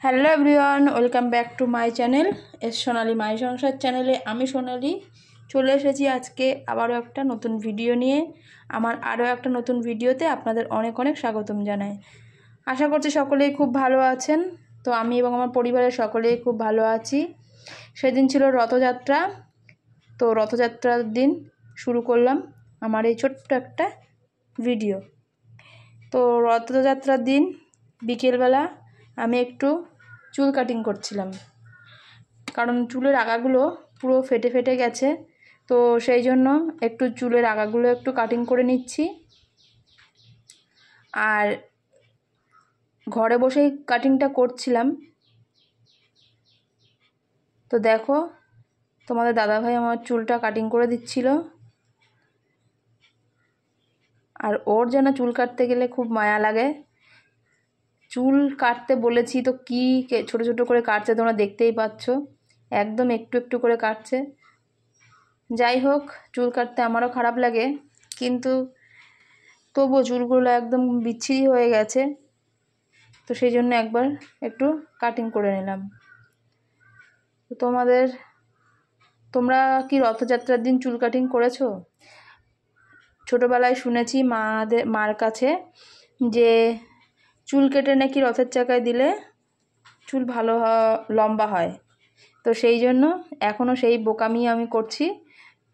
Hello everyone, welcome back to my channel Sonali my Sansar চ্যানেলে আমি সোনালি চলে এসেছি আজকে আবারও একটা নতুন ভিডিও নিয়ে। আমার আরও একটা নতুন ভিডিওতে আপনাদের অনেক অনেক স্বাগতম জানাই। আশা করছি সকলেই খুব ভালো আছেন। তো আমি এবং আমার পরিবারের সকলেই খুব ভালো আছি। সেদিন ছিল রথযাত্রা, তো রথযাত্রার দিন শুরু করলাম আমার এই ছোট্ট একটা ভিডিও। তো রথযাত্রার দিন বিকেলবেলা আমি একটু চুল কাটিং করছিলাম, কারণ চুলের আগাগুলো পুরো ফেটে ফেটে গেছে। তো সেই জন্য একটু চুলের আগাগুলো একটু কাটিং করে নিচ্ছি, আর ঘরে বসেই কাটিংটা করছিলাম। তো দেখো, তোমাদের দাদাভাই আমার চুলটা কাটিং করে দিচ্ছিল। আর ওর যেন চুল কাটতে গেলে খুব মায়া লাগে। চুল কাটতে বলেছি তো কি ছোট ছোট করে কাটছে, তোমরা দেখতেই পাচ্ছ, একদম একটু একটু করে কাটছে। যাই হোক, চুল কাটতে আমারও খারাপ লাগে, কিন্তু তবুও চুলগুলো একদম বিচ্ছিরি হয়ে গেছে। তো সেই জন্য একবার একটু কাটিং করে নিলাম। তো তোমরা কি রথযাত্রার দিন চুল কাটিং করেছো? ছোটোবেলায় শুনেছি মার কাছে যে চুল কেটে নাকি রথের চাকায় দিলে চুল ভালো লম্বা হয়। তো সেই জন্য এখনও সেই বোকামি আমি করছি।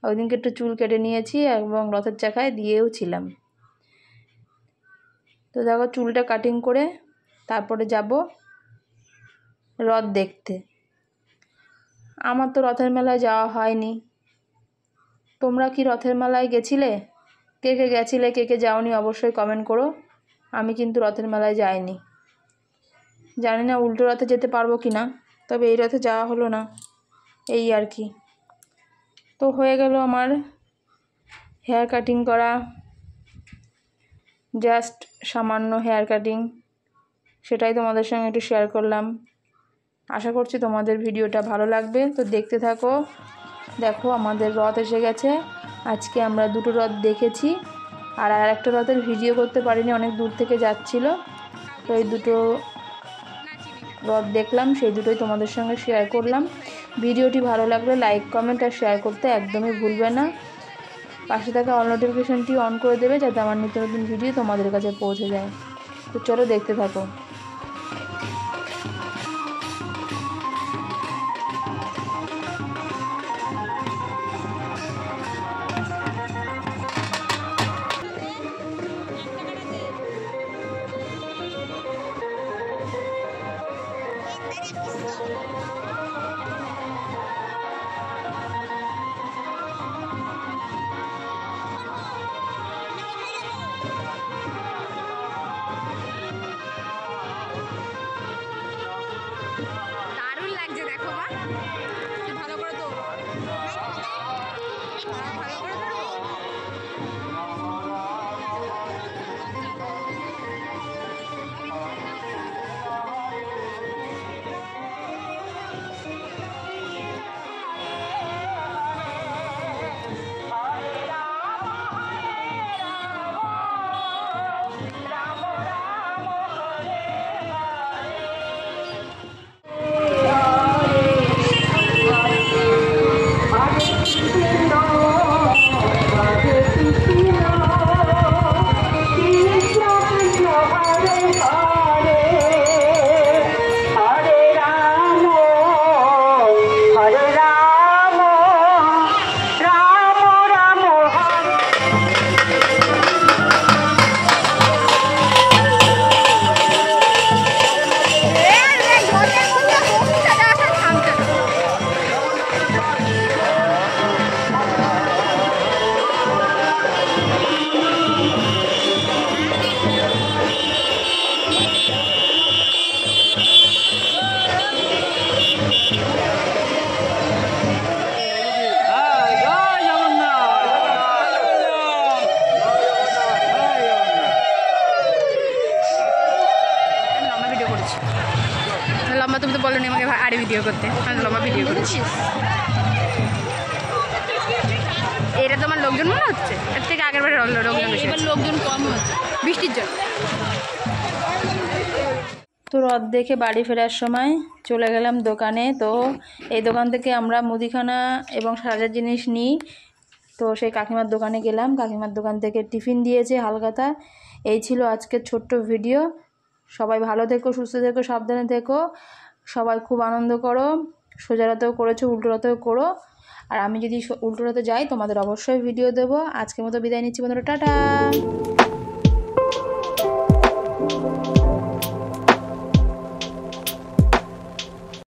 ওই দিনকে একটু চুল কেটে নিয়েছি এবং রথের চাকায় দিয়েও ছিলাম। তো দেখো, চুলটা কাটিং করে তারপরে যাব রথ দেখতে। আমার তো রথের মেলায় যাওয়া হয়নি। তোমরা কি রথের মেলায় গেছিলে? কে কে গেছিলে, কে কে যাওনি অবশ্যই কমেন্ট করো। আমি কিন্তু রথের মেলায় যাইনি। জানি না উল্টো রথে যেতে পারবো কি না, তবে এই রথে যাওয়া হলো না, এই আর কি। তো হয়ে গেল আমার হেয়ার কাটিং করা, জাস্ট সামান্য হেয়ার কাটিং, সেটাই তোমাদের সঙ্গে একটু শেয়ার করলাম। আশা করছি তোমাদের ভিডিওটা ভালো লাগবে। তো দেখতে থাকো। দেখো, আমাদের রথ এসে গেছে। আজকে আমরা দুটো রথ দেখেছি, আর একটা রথের ভিডিও করতে পারিনি, অনেক দূর থেকে যাচ্ছিল। তো এই দুটো রথ দেখলাম, সেই দুটোই তোমাদের সঙ্গে শেয়ার করলাম। ভিডিওটি ভালো লাগলে লাইক, কমেন্ট আর শেয়ার করতে একদমই ভুলবে না। পাশে থাকা অল নোটিফিকেশনটি অন করে দেবে, যাতে আমার নিত্য নতুন ভিডিও তোমাদের কাছে পৌঁছে যায়। তো চলো দেখতে থাকো। লম্বা, তুমি তো বলো নি আমাকে আরে ভিডিও করতে, আমি লম্বা ভিডিও করেছি। এটা তোমার লোকজন মনে হচ্ছে, এর থেকে আগের বারে লোকজন বেশি, এবার লোকজন কম হচ্ছে বৃষ্টির জন্য। তো রথ দেখে বাড়ি ফেরার সময় চলে গেলাম দোকানে। তো এই দোকান থেকে আমরা মুদিখানা এবং সাজার জিনিস নিই। তো সেই কাকিমার দোকানে গেলাম, কাকিমার দোকান থেকে টিফিন দিয়েছে হালখাতা। এই ছিল আজকের ছোট্ট ভিডিও। সবাই ভালো থেকো, সুস্থ থেকো, সাবধানে থেকো। সবাই খুব আনন্দ করো। সোজা রথেও করেছো, উল্টো রথেও করো। আর আমি যদি উল্টো রথে যাই তোমাদের অবশ্যই ভিডিও দেবো। আজকের মতো বিদায় নিচ্ছি বন্ধুরা, টাটা।